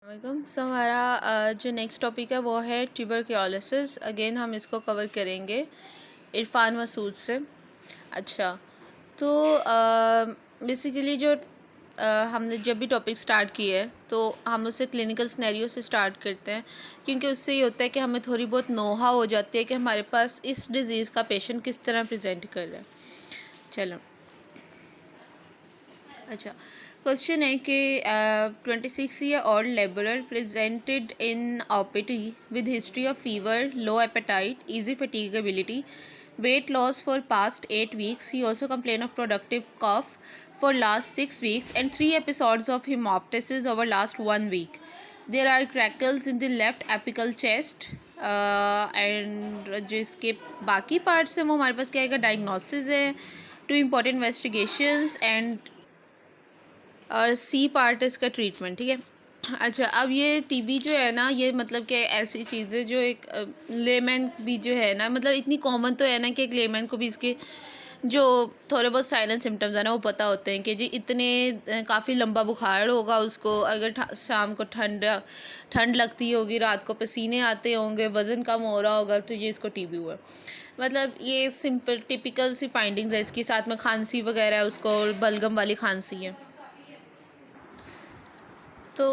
वालेकुम। सो हमारा जो नेक्स्ट टॉपिक है वो है ट्यूबरक्लोसिस। अगेन हम इसको कवर करेंगे इरफान मसूद से। अच्छा, तो बेसिकली जो हमने जब भी टॉपिक स्टार्ट किया है तो हम उससे क्लिनिकल सिनेरियो से स्टार्ट करते हैं, क्योंकि उससे ये होता है कि हमें थोड़ी बहुत नोहा हो जाती है कि हमारे पास इस डिज़ीज़ का पेशेंट किस तरह प्रेजेंट कर रहा है। चलो, अच्छा, क्वेश्चन है कि 26 year old laborer presented in OPT with history of fever, low appetite, easy fatigability, weight loss for past 8 weeks. He also complained of productive cough for last 6 weeks and 3 episodes of hemoptysis over last 1 week. There are crackles in the left apical chest and जो इसके बाकी parts हैं वो हमारे पास क्या है, diagnosis है, 2 important investigations and और सी पार्ट इसका ट्रीटमेंट। ठीक है। अच्छा, अब ये टीबी जो है ना, ये मतलब कि ऐसी चीज़ है जो एक लेमैन भी जो है ना, मतलब इतनी कॉमन तो है ना कि एक लेमैन को भी इसके जो थोड़े बहुत साइलेंट सिम्टम्स है ना वो पता होते हैं कि जी इतने काफ़ी लंबा बुखार होगा उसको, अगर शाम को ठंड लगती होगी, रात को पसीने आते होंगे, वज़न कम हो रहा होगा, तो ये इसको टीबी हुआ है। मतलब ये सिंपल टिपिकल सी फाइंडिंग्स है इसकी। साथ में खांसी वगैरह है उसको, बलगम वाली खांसी है। तो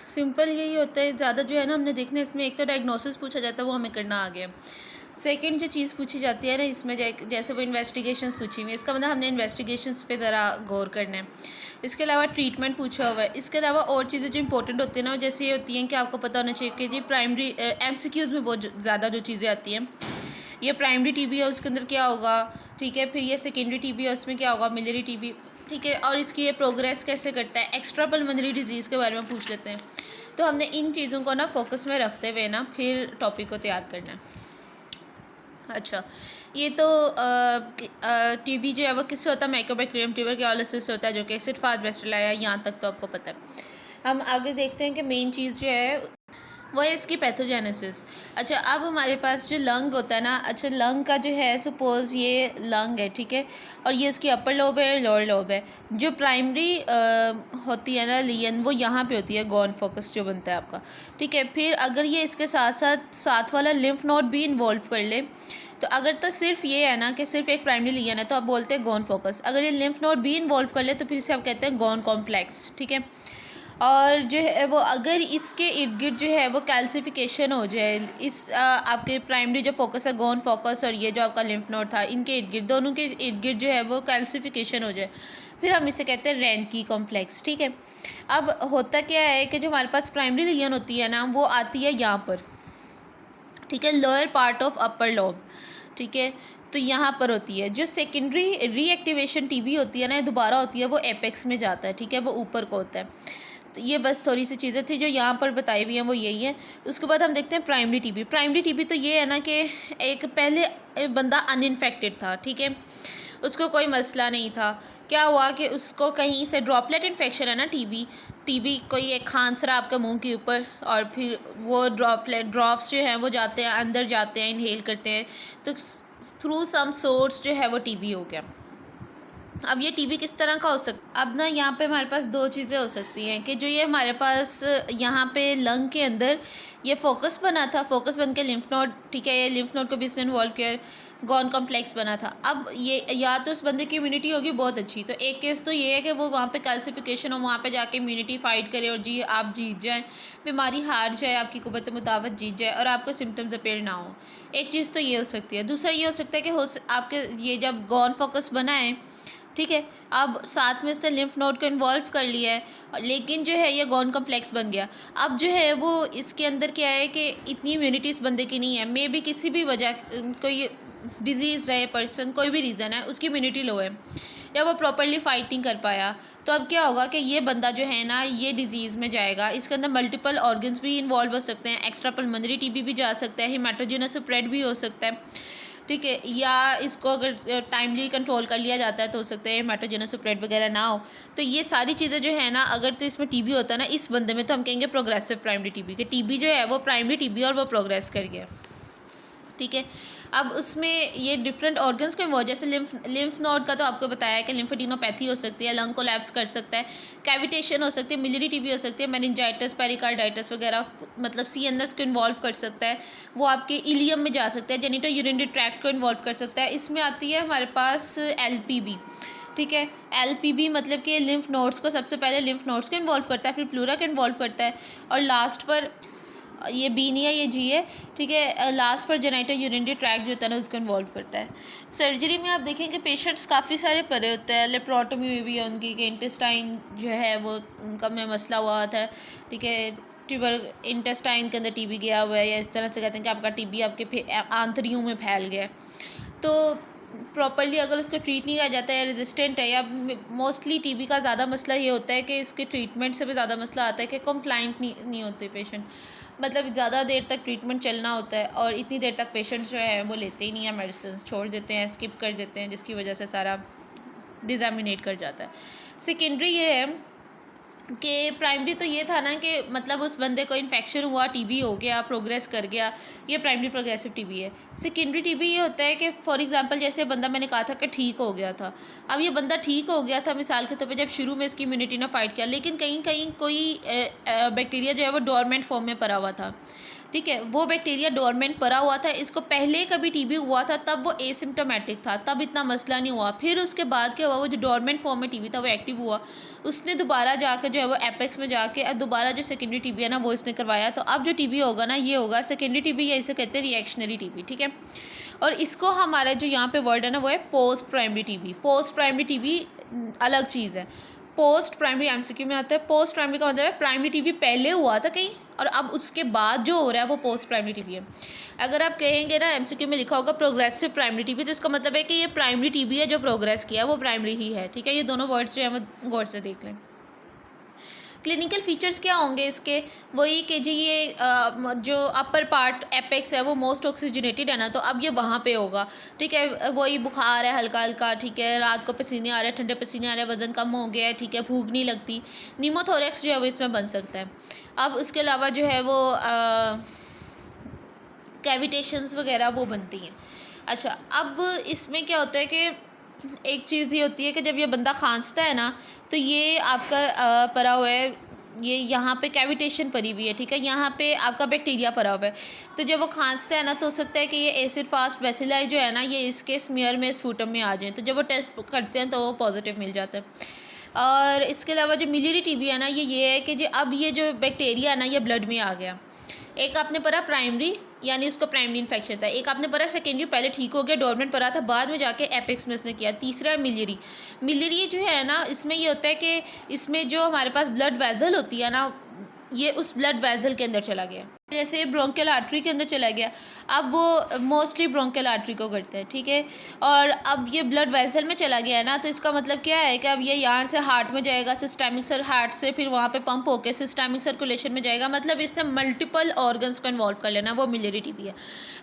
सिंपल यही होता है। ज़्यादा जो है ना हमने देखना है इसमें, एक तो डायग्नोसिस पूछा जाता है, वो हमें करना आ गया। सेकंड जो चीज़ पूछी जाती है ना इसमें, जैसे वो इन्वेस्टिगेशंस पूछी हुई है, इसका मतलब हमने इन्वेस्टिगेशंस पे ज़रा गौर करना है। इसके अलावा ट्रीटमेंट पूछा हुआ है। इसके अलावा और चीज़ें जो इंपॉर्टेंट होती हैं ना, जैसे ये होती हैं कि आपको पता होना चाहिए कि जी प्राइमरी MCQs में बहुत ज़्यादा जो चीज़ें आती हैं, ये प्राइमरी टीबी है उसके अंदर क्या होगा, ठीक है, फिर ये सेकेंडरी टीबी है उसमें क्या होगा, मिलियरी टीबी, ठीक है, और इसकी ये प्रोग्रेस कैसे करता है, एक्स्ट्रा पल्मोनरी डिजीज़ के बारे में पूछ लेते हैं। तो हमने इन चीज़ों को ना फोकस में रखते हुए ना फिर टॉपिक को तैयार करना है। अच्छा, ये तो टीबी जो है वो किससे होता है, माइकोबैक्टीरियम ट्यूबरक्लोसिस से होता है, जो कि एसिड फास्ट बैक्टीरिया है। यहाँ तक तो आपको पता है। हम आगे देखते हैं कि मेन चीज़ जो है वो है इसकी पैथोजेनेसिस। अच्छा, अब हमारे पास जो लंग होता है ना, अच्छा लंग का जो है, सपोज़ ये लंग है, ठीक है, और ये उसकी अपर लोब है, लोअर लोब है। जो प्राइमरी होती है ना लियन, वो यहाँ पे होती है, गॉन फोकस जो बनता है आपका, ठीक है। फिर अगर ये इसके साथ साथ साथ वाला लिम्फ नोड भी इन्वॉल्व कर ले, तो अगर तो सिर्फ ये है ना कि सिर्फ एक प्राइमरी लियन है तो आप बोलते हैं गॉन फोकस। अगर ये लिम्फ नोड भी इन्वॉल्व कर ले तो फिर से आप कहते हैं गॉन कॉम्प्लेक्स, ठीक है। और जो है वो अगर इसके इर्द गिर्द जो है वो कैल्सिफिकेशन हो जाए, इस आपके प्राइमरी जो फोकस है गॉन फोकस और ये जो आपका लिम्फ नोड था, इनके इर्द गिर्द, दोनों के इर्द गिर्द जो है वो कैल्सिफिकेशन हो जाए, फिर हम इसे कहते हैं रैनकी कॉम्प्लेक्स, ठीक है। अब होता क्या है कि जो हमारे पास प्राइमरी लियन होती है ना, वो आती है यहाँ पर, ठीक है, lower part of upper lobe, ठीक है, तो यहाँ पर होती है। जो सेकेंडरी रीएक्टिवेशन टीबी होती है ना, दोबारा होती है, वो एपेक्स में जाता है, ठीक है, वो ऊपर को होता है। तो ये बस थोड़ी सी चीज़ें थी जो यहाँ पर बताई हुई हैं, वो यही है। उसके बाद हम देखते हैं प्राइमरी टीबी। प्राइमरी टीबी तो ये है ना कि एक पहले बंदा अनइन्फेक्टेड था, ठीक है, उसको कोई मसला नहीं था। क्या हुआ कि उसको कहीं से ड्रॉपलेट इन्फेक्शन है ना, टीबी कोई एक खांस रहा आपके मुंह के ऊपर, और फिर वो ड्रॉप्स जो हैं वो जाते हैं अंदर, जाते हैं, इनहेल करते हैं, तो थ्रू सम सोर्स जो है वो टीबी हो गया। अब ये टीबी किस तरह का हो सकता, अब ना यहाँ पे हमारे पास दो चीज़ें हो सकती हैं कि जो ये हमारे पास यहाँ पे लंग के अंदर ये फोकस बना था, फोकस बन के लिम्फ नोड, ठीक है, ये लिम्फ नोड को भी इसने इन्वॉल्व किया, गॉन कॉम्प्लेक्स बना था। अब ये या तो उस बंदे की इम्यूनिटी होगी बहुत अच्छी, तो एक केस तो ये है कि वो वहाँ पे कैल्सिफिकेशन हो, वहाँ पे जाके इम्यूनिटी फाइट करे और जी आप जीत जाएँ, बीमारी हार जाए, आपकी कुव्वत मुदावत जीत जाए और आपको सिम्टम्स अपीयर ना हो। एक चीज़ तो ये हो सकती है। दूसरा ये हो सकता है कि आपके ये जब गॉन फोकस बना है, ठीक है, अब साथ में इसने लिम्फ नोड को इन्वॉल्व कर लिया है, लेकिन जो है ये गॉन कॉम्प्लेक्स बन गया। अब जो है वो इसके अंदर क्या है कि इतनी इम्यूनिटी इस बंदे की नहीं है, मे बी किसी भी वजह, कोई डिजीज़ रहे, पर्सन, कोई भी रीज़न है, उसकी इम्यूनिटी लो है या वो प्रॉपरली फाइट नहीं कर पाया, तो अब क्या होगा कि ये बंदा जो है ना ये डिजीज़ में जाएगा। इसके अंदर मल्टीपल ऑर्गन्स भी इन्वॉल्व हो सकते हैं, एक्स्ट्रा पल्मोनरी टीबी भी जा सकता है, हेमाटोजेनस स्प्रेड भी हो सकता है, ठीक है, या इसको अगर टाइमली कंट्रोल कर लिया जाता है तो हो सकता है हेमाटोजेनस स्प्रेड वगैरह ना हो। तो ये सारी चीज़ें जो है ना, अगर तो इसमें टीबी होता है ना इस बंदे में, तो हम कहेंगे प्रोग्रेसिव प्राइमरी टीबी, कि टीबी जो है वो प्राइमरी टीबी और वो प्रोग्रेस कर गया, ठीक है। अब उसमें ये डिफरेंट ऑर्गन्स को इन्वॉल्व, जैसे लिम्फ नोड का तो आपको बताया है कि लिम्फेडिनोपैथी हो सकती है, लंग कोलैप्स कर सकता है, कैविटेशन हो सकती है, मिलियरी टीबी हो सकती है, मेनिंजाइटिस, पेरिकार्डाइटिस वगैरह, मतलब सीएनएस को इन्वॉल्व कर सकता है, वो आपके इलियम में जा सकता है, जेनिटो यूरिनरी ट्रैक्ट को इन्वॉल्व कर सकता है। इसमें आती है हमारे पास एलपीबी, ठीक है। एलपीबी मतलब कि लिम्फ नोड्स को, सबसे पहले लिम्फ नोड्स को इन्वॉल्व करता है, फिर प्लूरा को इन्वॉल्व करता है, और लास्ट पर ये बी नहीं है, ये जी है, ठीक है। लास्ट पर जेनिटो यूरिनरी ट्रैक्ट जो होता है ना, उसको इन्वॉल्व करता है। सर्जरी में आप देखेंगे पेशेंट्स काफ़ी सारे पड़े होते हैं, लेप्रोटोमी में भी है उनकी, कि इंटेस्टाइन जो है वो उनका में मसला हुआ होता है, ठीक है। ट्यूबर इंटेस्टाइन के अंदर टीबी गया हुआ है, या इस तरह से कहते हैं कि आपका टीबी आपके आंतड़ियों में फैल गया है। तो प्रॉपर्ली अगर उसको ट्रीट नहीं किया जाता है, रेजिस्टेंट है, या मोस्टली टीबी का ज़्यादा मसला ये होता है कि इसके ट्रीटमेंट से भी ज़्यादा मसला आता है कि कंप्लाइंट नहीं होते पेशेंट, मतलब ज़्यादा देर तक ट्रीटमेंट चलना होता है, और इतनी देर तक पेशेंट जो है वो लेते ही नहीं है, मेडिसिन छोड़ देते हैं, स्किप कर देते हैं, जिसकी वजह से सारा डिज़ामिनेट कर जाता है। सेकेंडरी ये है कि प्राइमरी तो ये था ना कि मतलब उस बंदे को इन्फेक्शन हुआ, टीबी हो गया, प्रोग्रेस कर गया, ये प्राइमरी प्रोग्रेसिव टीबी है। सेकेंडरी टीबी ये होता है कि फॉर एग्जांपल जैसे बंदा मैंने कहा था कि ठीक हो गया था, अब ये बंदा ठीक हो गया था मिसाल के तौर पे जब शुरू में इसकी इम्यूनिटी ने फाइट किया, लेकिन कहीं कहीं कोई बैक्टीरिया जो है वो डोरमेंट फॉर्म में पड़ा हुआ था, ठीक है। वो बैक्टीरिया डोरमेंट पड़ा हुआ था, इसको पहले कभी टीबी हुआ था तब वो एसिम्प्टोमेटिक था, तब इतना मसला नहीं हुआ। फिर उसके बाद क्या हुआ, वो जो डोरमेंट फॉर्म में टीबी था वो एक्टिव हुआ, उसने दोबारा जाकर जो है वो एपेक्स में जाके दोबारा जो सेकेंडरी टीबी है ना वो इसने करवाया, तो अब जो टीबी होगा ना ये होगा सेकेंडरी टीबी, या इसे कहते हैं रिएक्शनरी टीबी, ठीक है। और इसको हमारा जो यहाँ पे वर्ड है ना वो है post primary TB. Post primary TB अलग चीज़ है। पोस्ट प्राइमरी एमसीक्यू में आता है। पोस्ट प्राइमरी का मतलब है प्राइमरी टीबी पहले हुआ था कहीं, और अब उसके बाद जो हो रहा है वो पोस्ट प्राइमरी टीबी है। अगर आप कहेंगे ना एमसीक्यू में लिखा होगा प्रोग्रेसिव प्राइमरी टीबी, तो इसका मतलब है कि ये प्राइमरी टीबी है, जो प्रोग्रेस किया है वो प्राइमरी ही है, ठीक है। ये दोनों वर्ड्स जो है वो गौर से देख लें। क्लिनिकल फीचर्स क्या होंगे इसके, वही कि जी ये जो अपर पार्ट एपेक्स है वो मोस्ट ऑक्सीजनेटेड है ना, तो अब ये वहाँ पे होगा, ठीक है। वही बुखार है हल्का हल्का, ठीक है, रात को पसीने आ रहे हैं, ठंडे पसीने आ रहे हैं, वज़न कम हो गया है, ठीक है, भूख नहीं लगती, निमोथोरेक्स जो है वो इसमें बन सकता है। अब उसके अलावा जो है वो कैविटेशंस वगैरह वो बनती हैं। अच्छा, अब इसमें क्या होता है कि एक चीज़ ये होती है कि जब ये बंदा खांसता है ना, तो ये आपका परा हुआ है, ये यहाँ पे कैविटेशन परी हुई है, ठीक है, यहाँ पे आपका बैक्टीरिया परा हुआ है, तो जब वो खांसता है ना तो हो सकता है कि ये एसिड फास्ट बेसिलाई जो है ना ये इसके स्मीयर में स्पूटम में आ जाए, तो जब वो टेस्ट करते हैं तो वो पॉजिटिव मिल जाता है। और इसके अलावा जो मिलियरी टीबी है ना ये है कि जो अब ये जो बैक्टीरिया है ना ये ब्लड में आ गया। एक आपने पढ़ा प्राइमरी, यानी उसको प्राइमरी इन्फेक्शन था, एक आपने पढ़ा सेकेंडरी, पहले ठीक हो गया, डोरमेंट पड़ा था, बाद में जाके एपेक्स में उसने किया। तीसरा मिलियरी। मिलियरी जो है ना इसमें ये होता है कि इसमें जो हमारे पास ब्लड वेजल होती है ना ये उस ब्लड वेजल के अंदर चला गया, जैसे ब्रोंकियल आर्टरी के अंदर चला गया, अब वो मोस्टली ब्रोंकियल आर्टरी को करता है, ठीक है। और अब ये ब्लड वेसल में चला गया है ना, तो इसका मतलब क्या है कि अब ये यहाँ से हार्ट में जाएगा, सिस्टमिक हार्ट से फिर वहाँ पे पंप होकर सिस्टमिक सर्कुलेशन में जाएगा, मतलब इसने मल्टीपल ऑर्गन्स को इन्वॉल्व कर लेना, वो मिलियरी टीबी है।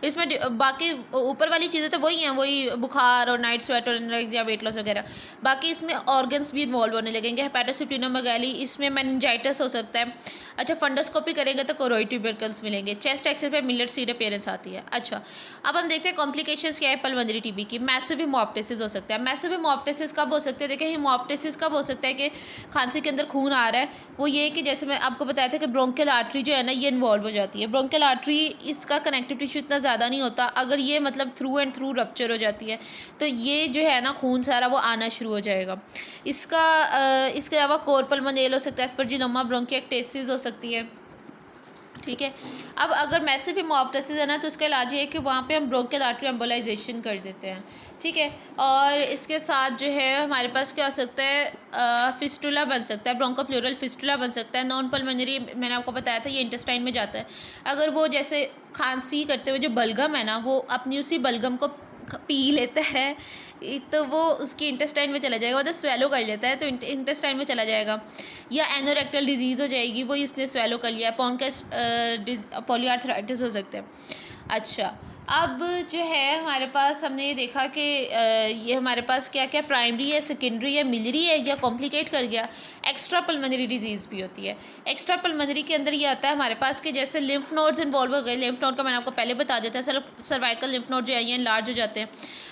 इसमें बाकी ऊपर वाली चीज़ें तो वही हैं, वही बुखार और नाइट स्वेट और या वेट लॉस वगैरह, बाकी इसमें ऑर्गन्स भी इन्वॉल्व होने लगेंगे। हेपेटोसिप्लिनोमेगाली, इसमें मेनिंजाइटिस हो सकता है। अच्छा, फंडोस्कोपी करेंगे तो कोरोइड ट्यूबरकल्स मिलेंगे। चेस्ट एक्सरे पे मिलेट सीड अपीयरेंस आती है। अच्छा, अब हम देखते हैं कॉम्प्लिकेशंस क्या है पल्मोनरी टीबी की। मैसिव हिमोप्टिसिस हो सकता है। मैसिव हिमोप्टिसिस कब हो सकता है, देखिए हिमोप्टिसिस कब हो सकता है कि खांसी के अंदर खून आ रहा है, वो ये कि जैसे मैं आपको बताया था कि ब्रोंकियल आर्टरी जो है ना ये इन्वॉल्व हो जाती है। ब्रोंकियल आर्टरी इसका कनेक्टिव टिश्यू इतना ज़्यादा नहीं होता, अगर ये मतलब थ्रू एंड थ्रू रप्चर हो जाती है तो ये जो है ना खून सारा वो आना शुरू हो जाएगा। इसके अलावा कोर पल्मोनेल हो सकता है, एस्परजिलोमा ब्रोंकिएक्टेसिस हो सकती है, ठीक है। अब अगर मैसिव हिमोप्टिसिस है ना तो उसका इलाज ये है कि वहाँ पे हम ब्रोंकियल आर्टरी एम्बोलाइजेशन कर देते हैं, ठीक है। और इसके साथ जो है हमारे पास क्या हो सकता है, फिस्टुला बन सकता है, ब्रोंकोप्लूरल फिस्टुला बन सकता है। नॉन पल्मोनरी मैंने आपको बताया था ये इंटेस्टाइन में जाता है। अगर वो जैसे खांसी करते हुए जो बलगम है ना वो अपनी उसी बलगम को पी लेता है तो वो उसकी इंटेस्टाइन में चला जाएगा, मतलब स्वेलो कर लेता है तो इंटेस्टाइन में चला जाएगा। या एनोरेक्टल डिजीज़ हो जाएगी, वो इसने स्वेलो कर लिया। पॉन्कस पॉलीआर्थराइटिस हो सकता है। अच्छा, अब जो है हमारे पास हमने ये देखा कि ये हमारे पास क्या क्या प्राइमरी है, सेकेंडरी है, मिलरी है, या कॉम्प्लिकेट कर गया। एक्स्ट्रा पल्मोनरी डिजीज़ भी होती है। एक्स्ट्रा पल्मोनरी के अंदर ये आता है हमारे पास कि जैसे लिम्फ नोड्स इन्वॉल्व हो गए। लिम्फ नोड का मैंने आपको पहले बता दिया था, सर्वाइकल लिम्फ नोड जो है ये लार्ज हो जाते हैं।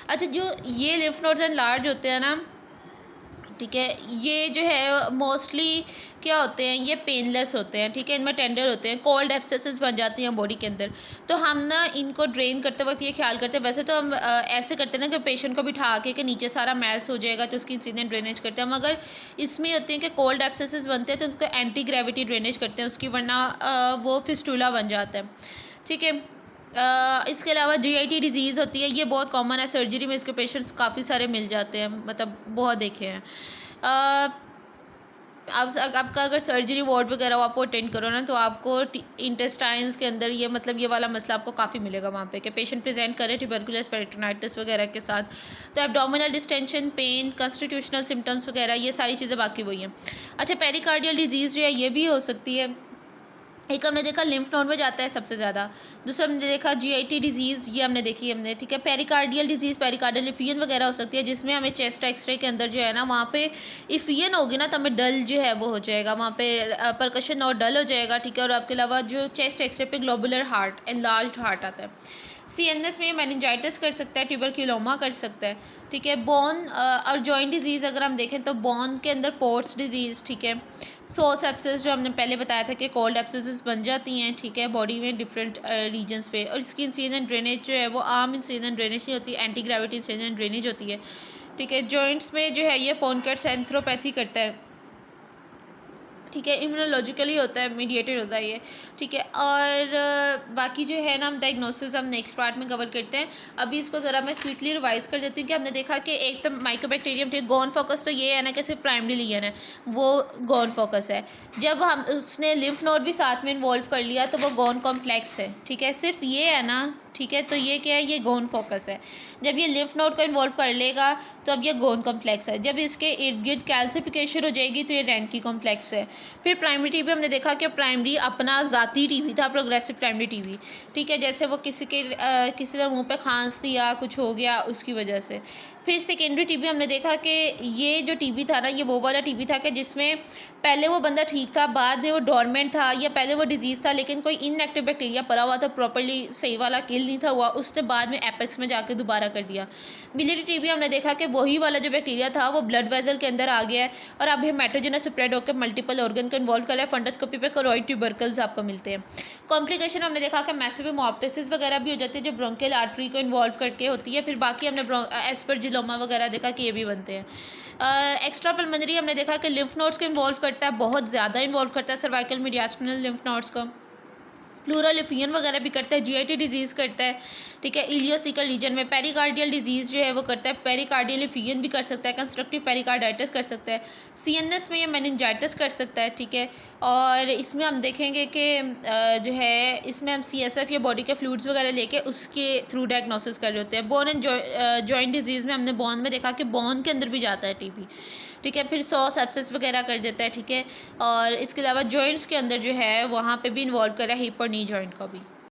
अच्छा, जो ये लिम्फ नोड्स लार्ज होते हैं ना, ठीक है, ये जो है मोस्टली क्या होते हैं, ये पेनलेस होते हैं, ठीक है, इनमें टेंडर होते हैं, कोल्ड एब्सेसेस बन जाती हैं बॉडी के अंदर। तो हम ना इनको ड्रेन करते वक्त ये ख्याल करते हैं, वैसे तो हम ऐसे करते हैं ना कि पेशेंट को बिठा के नीचे सारा मैस हो जाएगा तो उसकी इंसिडेंट ड्रेनेज करते हैं, मगर इसमें होते हैं कि कोल्ड एब्सेसेस बनते हैं तो उसको एंटी ग्रेविटी ड्रेनेज करते हैं उसकी, वरना वो फिस्टूला बन जाता है, ठीक है। इसके अलावा GIT डिज़ीज़ होती है, ये बहुत कॉमन है, सर्जरी में इसके पेशेंट्स काफ़ी सारे मिल जाते हैं, मतलब बहुत देखे हैं। आपका अगर सर्जरी वार्ड वगैरह आपको अटेंड करो ना, तो आपको इंटेस्टाइन्स के अंदर ये मतलब ये वाला मसला आपको काफ़ी मिलेगा वहाँ पे, कि पेशेंट प्रेजेंट करे ट्यूबरकुलस पेरिटोनाइटिस वगैरह के साथ। तो abdominal distension, pain, constitutional symptoms वगैरह, ये सारी चीज़ें बाकी वही हैं। अच्छा, पेरिकार्डियल डिजीज़ जो है ये भी हो सकती है। एक हमने देखा लिम्फ नोड में जाता है सबसे ज़्यादा। दूसरा हमने देखा GIT डिजीज़, ये हमने देखी हमने, ठीक है। पेरिकार्डियल डिजीज़, पेरिकार्डियल इफियन वगैरह हो सकती है, जिसमें हमें चेस्ट एक्सरे के अंदर जो है ना, वहाँ पे इफियन होगी ना तो हमें डल जो है वो हो जाएगा, वहाँ पे परकशन और डल हो जाएगा, ठीक है। और आपके अलावा जो चेस्ट एक्सरे पे ग्लोबुलर हार्ट, एनलार्ज्ड हार्ट आता है। CNS में मेनिंजाइटिस कर सकता है, ट्यूबरक्यूलोमा कर सकता है, ठीक है। बोन और जॉइंट डिजीज़ अगर हम देखें तो बोन के अंदर पोर्ट्स डिजीज़, ठीक है। सोस एप्सिस जो हमने पहले बताया था कि कोल्ड एप्सिस बन जाती हैं, ठीक है, बॉडी में डिफरेंट रीजन्स पे। और इसकी इंसिडेंट ड्रेनेज जो है वो आम इंसिडेंट ड्रेनेज नहीं होती, एंटी ग्रेविटी इंसिडेंट ड्रेनेज होती है, ठीक है। जॉइंट्स में जो है ये पोनकेट्स एंथ्रोपैथी करता है, ठीक है। इम्यूनोलॉजिकली होता है, मीडिएटेड होता है ये, ठीक है। और बाकी जो है ना, हम डायग्नोसिस हम नेक्स्ट पार्ट में कवर करते हैं। अभी इसको ज़रा मैं क्विकली रिवाइज कर देती हूँ कि हमने देखा कि एक तो माइकोबैक्टीरियम, ठीक, गॉन फोकस तो ये है ना कि सिर्फ प्राइमरी लीजन है, वो गॉन फोकस है। जब हम उसने लिम्फ नोड भी साथ में इन्वॉल्व कर लिया तो वो गॉन कॉम्प्लेक्स है, ठीक है। सिर्फ ये है ना, ठीक है, तो ये क्या है, ये गॉन फोकस है। जब ये लिम्फ नोड को इन्वॉल्व कर लेगा तो अब ये गॉन कॉम्प्लेक्स है। जब इसके इर्द गिर्द कैल्सिफिकेशन हो जाएगी तो ये रैंकी कॉम्प्लेक्स है। फिर प्राइमरी टीबी हमने देखा कि प्राइमरी अपना ज़ाती टीबी था, प्रोग्रेसिव प्राइमरी टीबी, ठीक है, जैसे वो किसी ने मुंह पे खांस लिया, कुछ हो गया उसकी वजह से। फिर सेकेंडरी टीबी हमने देखा कि ये जो टीबी था ना, ये वो वाला टीबी था कि जिसमें पहले वो बंदा ठीक था, बाद में वो डोरमेंट था, या पहले वो डिजीज़ था लेकिन कोई इनएक्टिव बैक्टीरिया पड़ा हुआ था, प्रॉपर्ली सही वाला किल नहीं था हुआ, उसने बाद में एपेक्स में जाके दोबारा कर दिया। बिलियरी टीबी हमने देखा कि वही वाला जो बैक्टीरिया था वो ब्लड वेजल के अंदर आ गया है और अब हेमेटोजेनस स्प्रेड होकर मल्टीपल ऑर्गन को इन्वॉल्व कर रहा है। फंडोस्कोपी पे कोरोइड ट्यूबरकल्स आपको मिलते हैं। कॉम्प्लिकेशन हमने देखा कि मैसिव हेमोप्टाइसिस वगैरह भी हो जाती है जो ब्रोंकियल आर्टरी को इन्वॉल्व करके होती है। फिर बाकी हमने एस्परजिलोमा वगैरह देखा कि ये भी बनते हैं। एक्स्ट्रा पल्मोनरी हमने देखा कि लिम्फ नोड्स को इन्वॉल्व करता है, बहुत ज़्यादा इन्वॉल्व करता है, सर्वाइकल मीडियास्टिनल लिम्फ नोड्स को। प्लूरल इफियन वगैरह भी करता है, GIT डिजीज़ करता है, ठीक है। इलियोसिकल रीजन में पेरिकार्डियल डिजीज़ जो है वो करता है, पेरिकार्डियल इफियन भी कर सकता है, कंस्ट्रक्टिव पेरिकार्डाइटिस कर सकता है। CNS में ये मेनिंजाइटिस कर सकता है, ठीक है। और इसमें हम देखेंगे कि जो है इसमें हम CSF या बॉडी के फ्लूइड्स वगैरह लेके उसके थ्रू डायग्नोसिस कर रहे होते हैं। बोन एंड जॉइंट डिजीज़ में हमने बोन में देखा कि बोन के अंदर भी जाता है TB, ठीक है। फिर सॉस एप्सिस वगैरह कर देता है, ठीक है। और इसके अलावा जॉइंट्स के अंदर जो है वहाँ पे भी इन्वॉल्व कर रहा है, हिप और नी जॉइंट को भी।